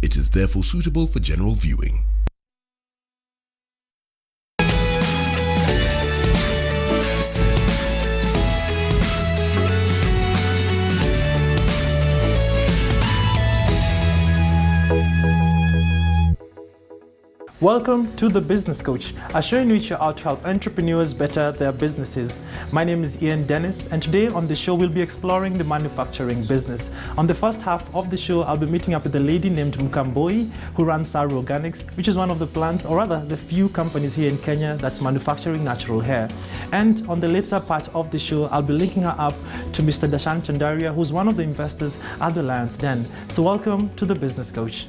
It is therefore suitable for general viewing. Welcome to The Business Coach, a show in which you're out to help entrepreneurs better their businesses. My name is Ian Dennis, and today on the show we'll be exploring the manufacturing business. On the first half of the show, I'll be meeting up with a lady named Mkamboi who runs Saru Organics, which is one of the plants, or rather the few companies here in Kenya that's manufacturing natural hair. And on the later part of the show, I'll be linking her up to Mr. Dashan Chandaria, who's one of the investors at the Lion's Den. So welcome to The Business Coach.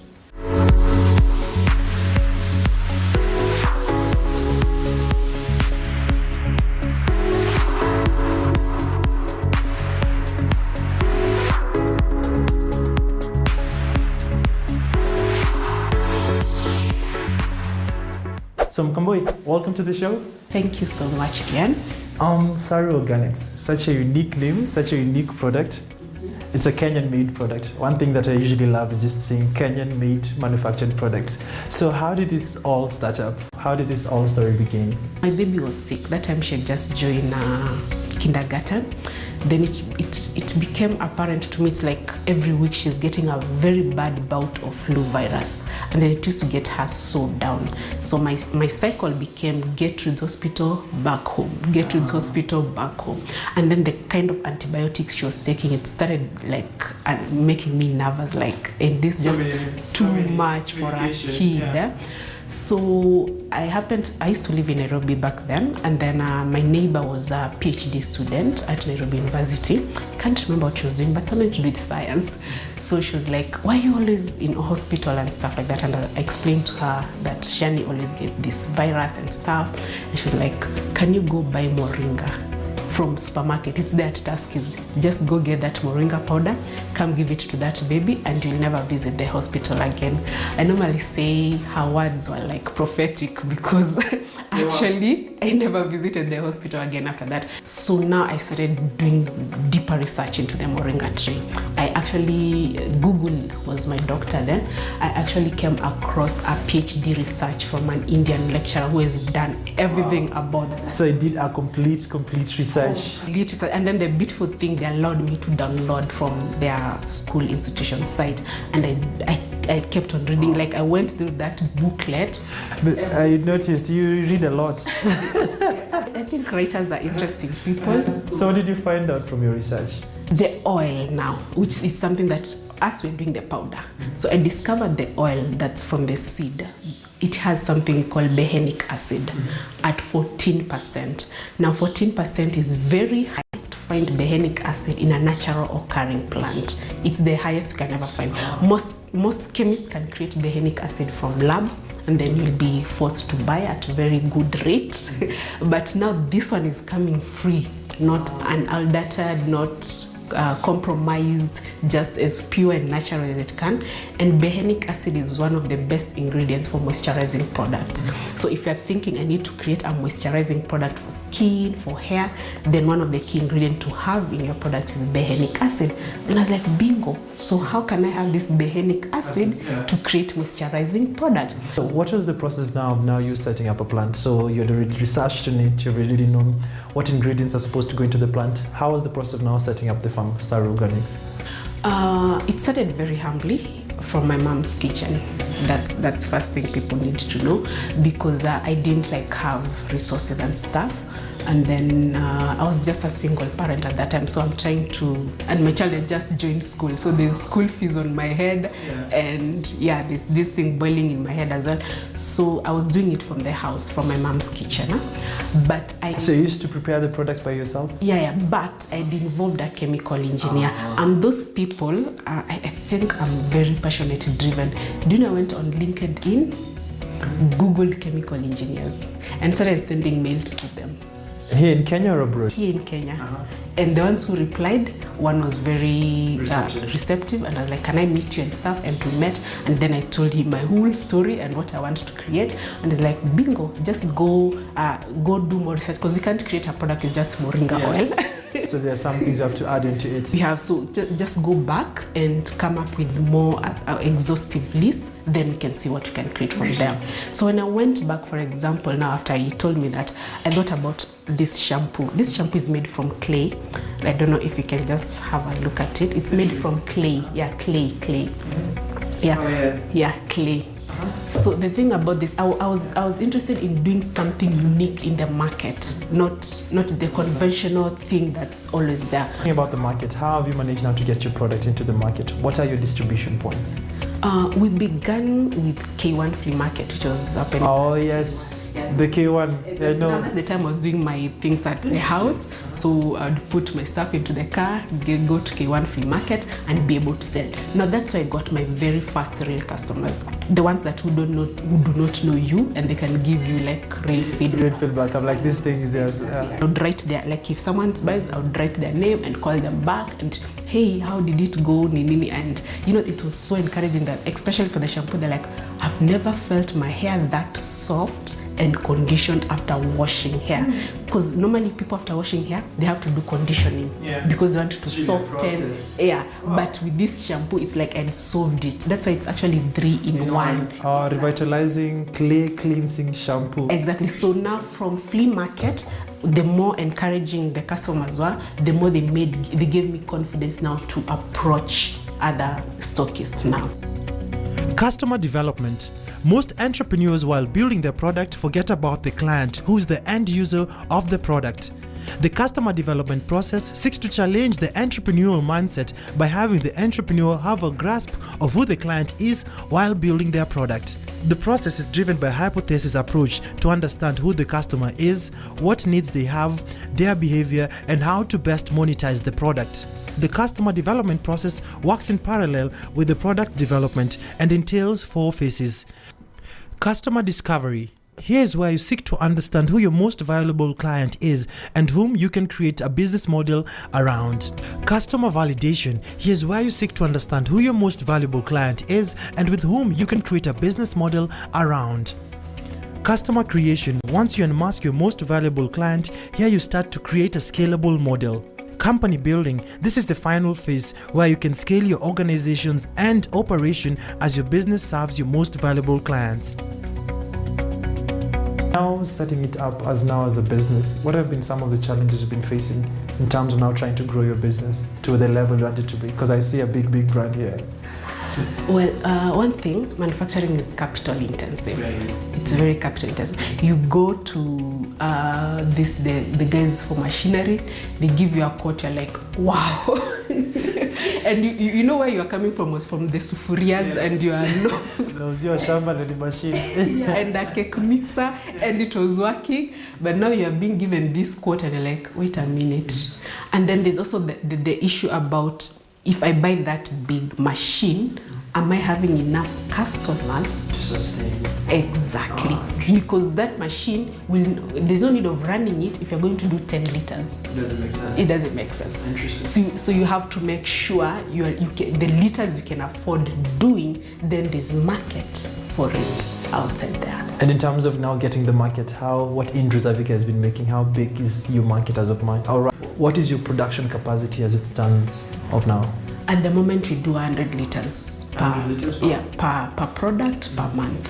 So Mkamboi, welcome to the show. Thank you so much, Ian. Saru Organics, such a unique name, such a unique product. It's a Kenyan-made product. One thing that I usually love is just seeing Kenyan-made manufactured products. So how did this all start up? How did this all story begin? My baby was sick. That time she had just joined kindergarten. Then it became apparent to me, it's like every week she's getting a very bad bout of flu virus. And then it used to get her so down. So my cycle became Gertrude's hospital, back home, Gertrude's hospital, back home. And then the kind of antibiotics she was taking, it started like making me nervous, like, and this just too much for a kid. Yeah. So I used to live in Nairobi back then, and then my neighbor was a PhD student at Nairobi University. I can't remember what she was doing, but something to do with science. So she was like, why are you always in a hospital and stuff like that? And I explained to her that Shani always gets this virus and stuff. And she was like, can you go buy moringa from supermarket? It's there at Tuskys. Just go get that moringa powder, come give it to that baby, and you'll never visit the hospital again. I normally say her words were like prophetic, because actually I never visited the hospital again after that. So now I started doing deeper research into the moringa tree. I actually, Google was my doctor then. I actually came across a PhD research from an Indian lecturer who has done everything about that. So I did a complete research. And then the beautiful thing, they allowed me to download from their school institution site, and I kept on reading. Like, I went through that booklet. I noticed you read a lot. I think writers are interesting people. So what did you find out from your research? The oil now, which is something that as we're doing the powder. So I discovered the oil that's from the seed. It has something called behenic acid at 14%. Now 14% is very high to find behenic acid in a natural occurring plant. It's the highest you can ever find. Most chemists can create behenic acid from lab, and then you'll be forced to buy at a very good rate. But now this one is coming free, not unaltered, not compromised, just as pure and natural as it can. And behenic acid is one of the best ingredients for moisturizing products. So if you're thinking I need to create a moisturizing product for skin, for hair, then one of the key ingredients to have in your product is behenic acid. Then I was like, bingo. So how can I have this behenic acid to create moisturizing product? So what was the process now you setting up a plant? So you'd already researched on it, you've already known what ingredients are supposed to go into the plant. How was the process of now setting up the farm, Saru Organics? It started very humbly from my mom's kitchen. That's first thing people need to know, because I didn't have resources and stuff. And then I was just a single parent at that time, so I'm trying to, and my child had just joined school, so there's school fees on my head, and there's this thing boiling in my head as well. So I was doing it from the house, from my mom's kitchen. But So you used to prepare the products by yourself? Yeah, but I involved a chemical engineer. And those people, I think I'm very passionate, driven. Do you know, I went on LinkedIn, Googled chemical engineers, and started sending mails to them. Here in Kenya or abroad? Here in Kenya. And the ones who replied, one was very receptive, and I was like, can I meet you and stuff? And we met, and then I told him my whole story and what I wanted to create. And he's like, bingo, just go do more research, because we can't create a product with just moringa oil. So there are some things you have to add into it. We have, so just go back and come up with more exhaustive list, then we can see what we can create from there. So when I went back, for example, now after you told me that, I thought about this shampoo. This shampoo is made from clay. I don't know if you can just have a look at it. It's made from clay. Yeah, clay. Yeah, oh, yeah. Yeah, clay. So the thing about this, I was interested in doing something unique in the market, not the conventional thing that's always there. Talking about the market, how have you managed now to get your product into the market? What are your distribution points? We began with K1 Flea Market, which was happening. Oh yes. The K1, I know. At the time I was doing my things at the house, so I'd put my stuff into the car, go to K1 Flea Market and be able to sell. Now that's why I got my very first real customers, the ones that who do not know you, and they can give you like real feedback. Real feedback. I'm like, this thing is yours. I would write their, like if someone buys, I would write their name and call them back and hey, how did it go, Nini? And you know, it was so encouraging that, especially for the shampoo, they're like, I've never felt my hair that soft and conditioned after washing hair. Because normally people after washing hair, they have to do conditioning because they want to soften. Yeah, but with this shampoo, it's like I've solved it. That's why it's actually 3 in 1. Revitalizing clay cleansing shampoo. Exactly. So now from flea market, the more encouraging the customers were, the more they gave me confidence now to approach other stockists now. Customer development. Most entrepreneurs, while building their product, forget about the client, who is the end user of the product. The customer development process seeks to challenge the entrepreneurial mindset by having the entrepreneur have a grasp of who the client is while building their product. The process is driven by a hypothesis approach to understand who the customer is, what needs they have, their behavior, and how to best monetize the product. The customer development process works in parallel with the product development and entails 4 phases. Customer discovery. Here is where you seek to understand who your most valuable client is and whom you can create a business model around. Customer validation. Here's where you seek to understand who your most valuable client is and with whom you can create a business model around. Customer creation. Once you unmask your most valuable client, here you start to create a scalable model. Company building. This is the final phase where you can scale your organizations and operation as your business serves your most valuable clients. Now setting it up as a business, what have been some of the challenges you've been facing in terms of now trying to grow your business to the level you want it to be? Because I see a big brand here. Well, one thing, manufacturing is capital intensive. Right. It's very capital intensive. You go to the guys for machinery, they give you a quote, you're like, wow. And you know where you are coming from was from the sufurias, and you are no. There was your shamba and the machine. And a cake mixer, and it was working. But now you are being given this quote, and you're like, wait a minute. And then there's also the issue about, if I buy that big machine, am I having enough customers to sustain? Exactly. Because that machine there's no need of running it if you're going to do 10 liters. It doesn't make sense. It doesn't make sense. Interesting. So you have to make sure the liters you can afford doing, then there's market for it outside there. And in terms of now getting the market, what inroads have you guys been making? How big is your market as of now? What is your production capacity as it stands of now? At the moment, we do 100 liters. 100 liters per product per month.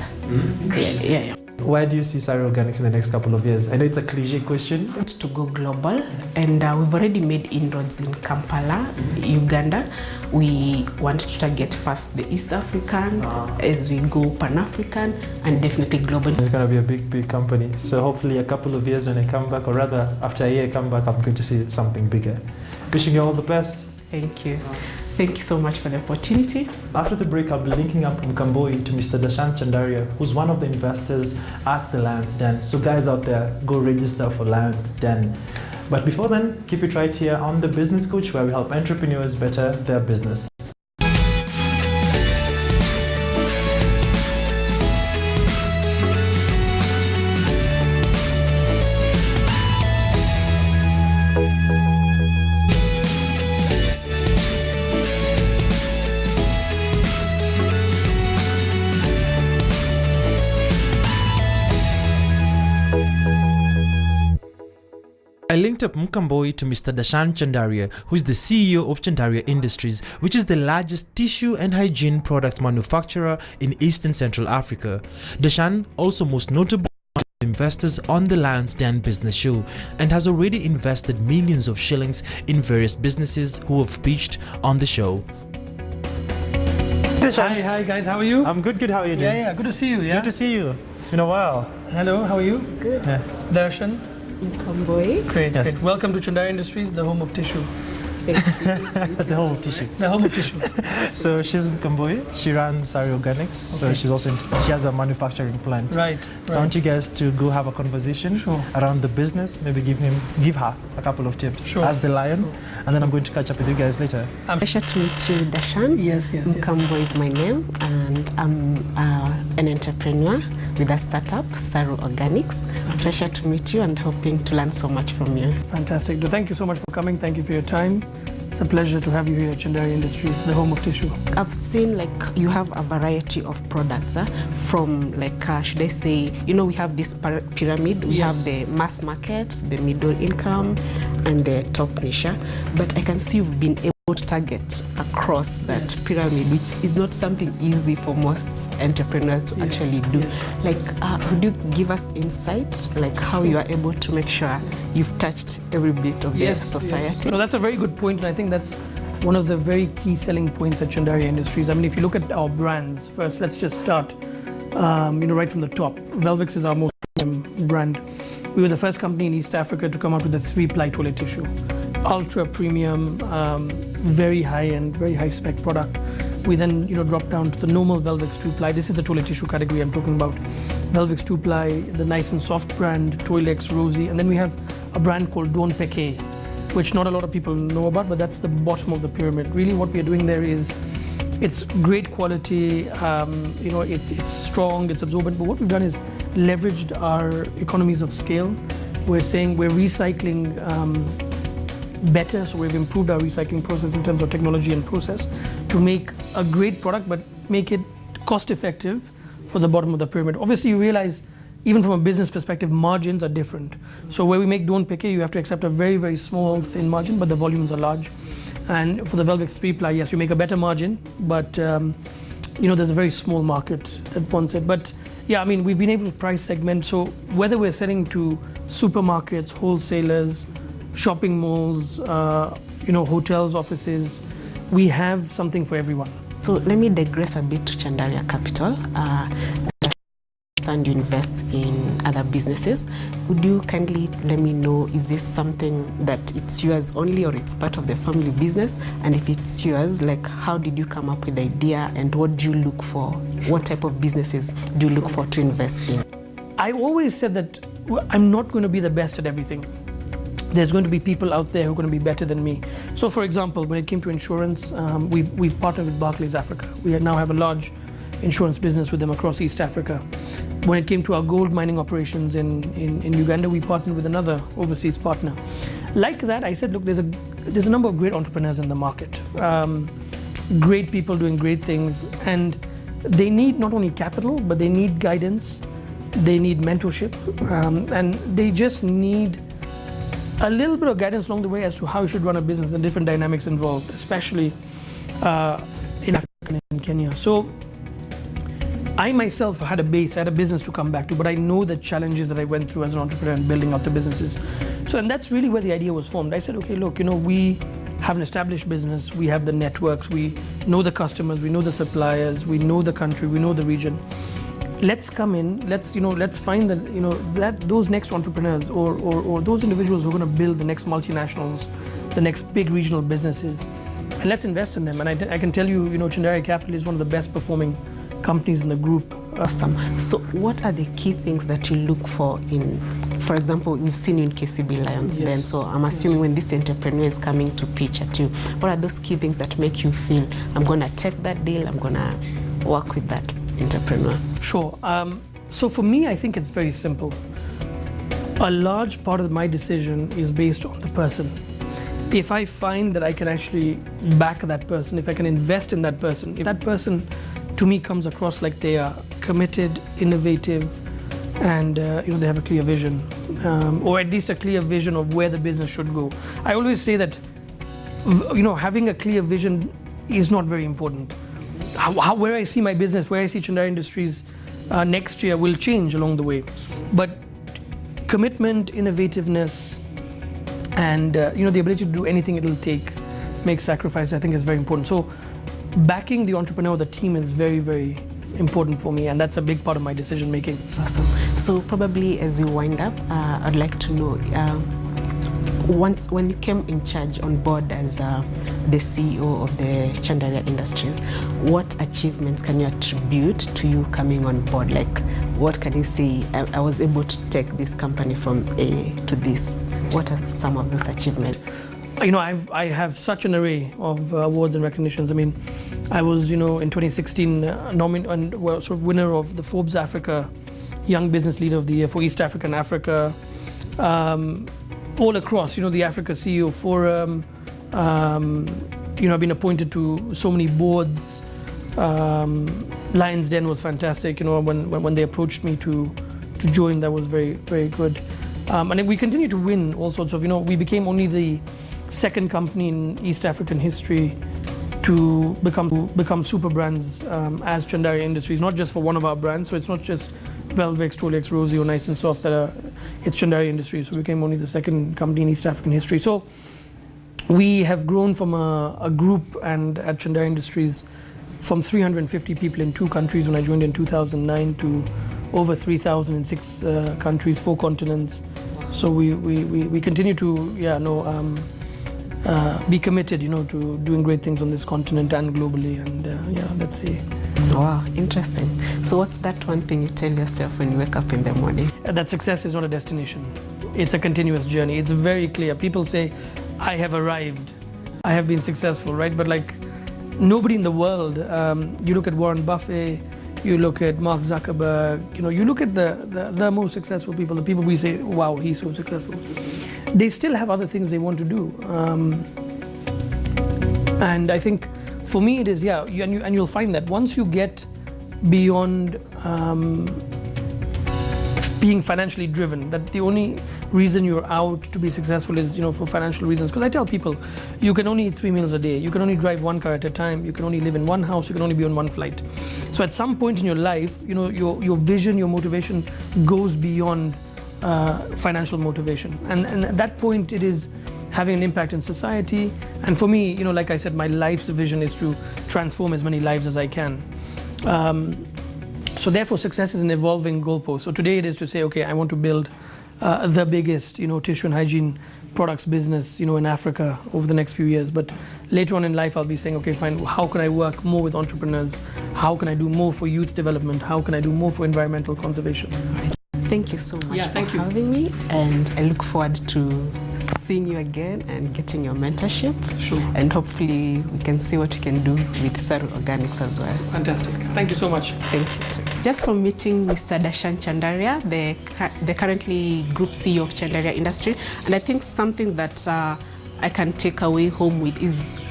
Yeah. Where do you see Sari Organics in the next couple of years? I know it's a cliche question. To go global, and we've already made inroads in Kampala, Uganda. We want to target first the East African as we go Pan-African and definitely global. It's going to be a big company. So hopefully a couple of years when I come back, or rather after a year I come back, I'm going to see something bigger. Wishing you all the best. Thank you. Thank you so much for the opportunity. After the break, I'll be linking up Mkamboi to Mr. Dashant Chandaria, who's one of the investors at the Lions Den. So guys out there, go register for Lions Den. But before then, keep it right here on The Business Coach, where we help entrepreneurs better their business. I linked up Mkamboi to Mr. Dashan Chandaria, who is the CEO of Chandaria Industries, which is the largest tissue and hygiene product manufacturer in Eastern Central Africa. Dashan, also most notable investors on the Lions Den Business Show, and has already invested millions of shillings in various businesses who have pitched on the show. Hi guys, how are you? I'm good. How are you doing? Yeah, good to see you. Yeah, Good to see you. It's been a while. Hello, how are you? Good. Yeah. Darshan. Mkamboi. Great. Yes. Great. Welcome to Chandaria Industries, the home of tissue. The whole tissue. The home of tissue. So she's in Kamboi. She runs Sari Organics. So Okay. she has a manufacturing plant. Right. So I want you guys to go have a conversation Sure. around the business. Maybe give her a couple of tips Sure. as the lion, and then I'm going to catch up with you guys later. Pleasure to meet you, Dashan. Yes. Mkamboi is my name, and I'm an entrepreneur with a startup, Sari Organics. Pleasure to meet you and hoping to learn so much from you. Fantastic. Thank you so much for coming. Thank you for your time. It's a pleasure to have you here at Chandaria Industries, the home of tissue. I've seen you have a variety of products from should I say, we have this pyramid. We have the mass market, the middle income, and the top niche. But I can see you've been able to target across that pyramid, which is not something easy for most entrepreneurs to actually do. Would you give us insights, how you are able to make sure you've touched every bit of the society? No, that's a very good point, and I think that's one of the very key selling points at Chandaria Industries. I mean, if you look at our brands, first, let's just start, right from the top. Velvix is our most premium brand. We were the first company in East Africa to come out with a 3-ply toilet tissue. Ultra premium, very high-end, very high-spec product. We then, dropped down to the normal Velvix 2-ply. This is the toilet tissue category I'm talking about. Velvix 2-ply, the nice and soft brand, Toilex, Rosie, and then we have a brand called Don Peke, which not a lot of people know about, but that's the bottom of the pyramid. Really, what we are doing there is, it's great quality, it's strong, it's absorbent, but what we've done is leveraged our economies of scale. We're saying we're recycling better, so we've improved our recycling process in terms of technology and process to make a great product, but make it cost effective for the bottom of the pyramid. Obviously, you realize, even from a business perspective, margins are different. So where we make Don Peke, you have to accept a very, very small, thin margin, but the volumes are large. And for the Velvix 3-ply, yes, you make a better margin, but there's a very small market that wants it. But yeah, I mean, we've been able to price segment. So whether we're selling to supermarkets, wholesalers, shopping malls, hotels, offices, we have something for everyone. So let me digress a bit to Chandaria Capital. And you invest in other businesses. Would you kindly let me know, is this something that it's yours only or it's part of the family business? And if it's yours, how did you come up with the idea and what do you look for? What type of businesses do you look for to invest in? I always said that I'm not going to be the best at everything. There's going to be people out there who are going to be better than me. So for example, when it came to insurance, we've partnered with Barclays Africa. We now have a large insurance business with them across East Africa. When it came to our gold mining operations in Uganda, we partnered with another overseas partner. Like that, I said, look, there's a number of great entrepreneurs in the market. Great people doing great things, and they need not only capital, but they need guidance, they need mentorship, and they just need a little bit of guidance along the way as to how you should run a business, the different dynamics involved, especially in Africa and in Kenya. So I myself had a business to come back to, but I know the challenges that I went through as an entrepreneur and building up the businesses. So, and that's really where the idea was formed. I said, okay, look, we have an established business, we have the networks, we know the customers, we know the suppliers, we know the country, we know the region. Let's come in, let's find those next entrepreneurs or those individuals who are going to build the next multinationals, the next big regional businesses, and let's invest in them. And I can tell you, Chandaria Capital is one of the best performing companies in the group. Awesome. So what are the key things that you look for in, for example, we've seen you in KCB Lions Den, so I'm assuming when this entrepreneur is coming to pitch at you, what are those key things that make you feel, I'm going to take that deal, I'm going to work with that entrepreneur? Sure. So for me, I think it's very simple. A large part of my decision is based on the person. If I find that I can actually back that person, if I can invest in that person, if that person to me comes across like they are committed, innovative, and they have a clear vision, or at least a clear vision of where the business should go. I always say that having a clear vision is not very important. Where I see my business, where I see Chandari Industries next year will change along the way, but commitment, innovativeness, and the ability to do anything it'll take, make sacrifice, I think is very important. So backing the entrepreneur, the team is very, very important for me, and that's a big part of my decision making. Awesome. So probably as you wind up, I'd like to know, when you came in charge on board as the CEO of the Chandari Industries, what achievements can you attribute to you coming on board? Like, what can you say, I was able to take this company from A to this? What are some of those achievements? I have such an array of awards and recognitions. I mean, I was, in 2016 sort of winner of the Forbes Africa Young Business Leader of the Year for East Africa and Africa. All across, the Africa CEO Forum. I've been appointed to so many boards. Lions Den was fantastic. When they approached me to join, that was very, very good. And we continue to win all sorts of. We became only the second company in East African history to become super brands as Chandari Industries, not just for one of our brands. So it's not just Velvex, Rolex, Rosie, or Nice and Soft it's Chandari Industries. So we became only the second company in East African history. So we have grown from a group and at Chandari Industries from 350 people in 2 countries when I joined in 2009 to over 3,000 in 6 countries, 4 continents. So we continue to be committed, to doing great things on this continent and globally, and let's see. Wow, interesting. So what's that one thing you tell yourself when you wake up in the morning? That success is not a destination. It's a continuous journey. It's very clear. People say, I have arrived, I have been successful, right? But like nobody in the world, you look at Warren Buffett, you look at Mark Zuckerberg, you look at the most successful people, the people we say, wow, he's so successful. They still have other things they want to do. And I think for me it is, and you'll find that once you get beyond being financially driven, that the only reason you're out to be successful is, for financial reasons. Because I tell people, you can only eat 3 meals a day, you can only drive 1 car at a time, you can only live in 1 house, you can only be on 1 flight. So at some point in your life, your vision, your motivation goes beyond financial motivation. And at that point, it is having an impact in society. And for me, like I said, my life's vision is to transform as many lives as I can. So therefore, success is an evolving goalpost. So today it is to say, okay, I want to build the biggest, tissue and hygiene products business, in Africa over the next few years. But later on in life, I'll be saying, okay, fine, how can I work more with entrepreneurs? How can I do more for youth development? How can I do more for environmental conservation? Thank you so much for thank you. having me, and I look forward to seeing you again and getting your mentorship. Sure. And hopefully we can see what we can do with Saru Organics as well. Fantastic. Thank you so much. Thank you. Just from meeting Mr. Dashan Chandaria, the currently Group CEO of Chandaria Industry, and I think something that I can take away home with is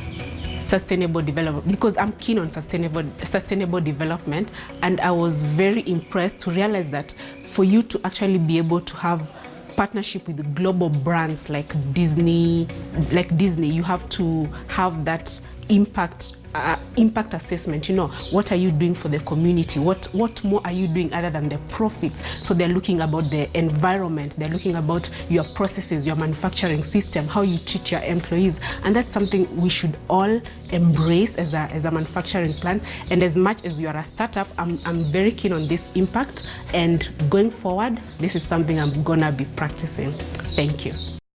sustainable development, because I'm keen on sustainable development, and I was very impressed to realize that for you to actually be able to have partnership with global brands like Disney, you have to have that impact assessment. What are you doing for the community? What more are you doing other than the profits? So they're looking about the environment, they're looking about your processes, your manufacturing system, how you treat your employees, and that's something we should all embrace as a manufacturing plant. And as much as you are a startup, I'm very keen on this impact, and going forward, this is something I'm gonna be practicing. Thank you.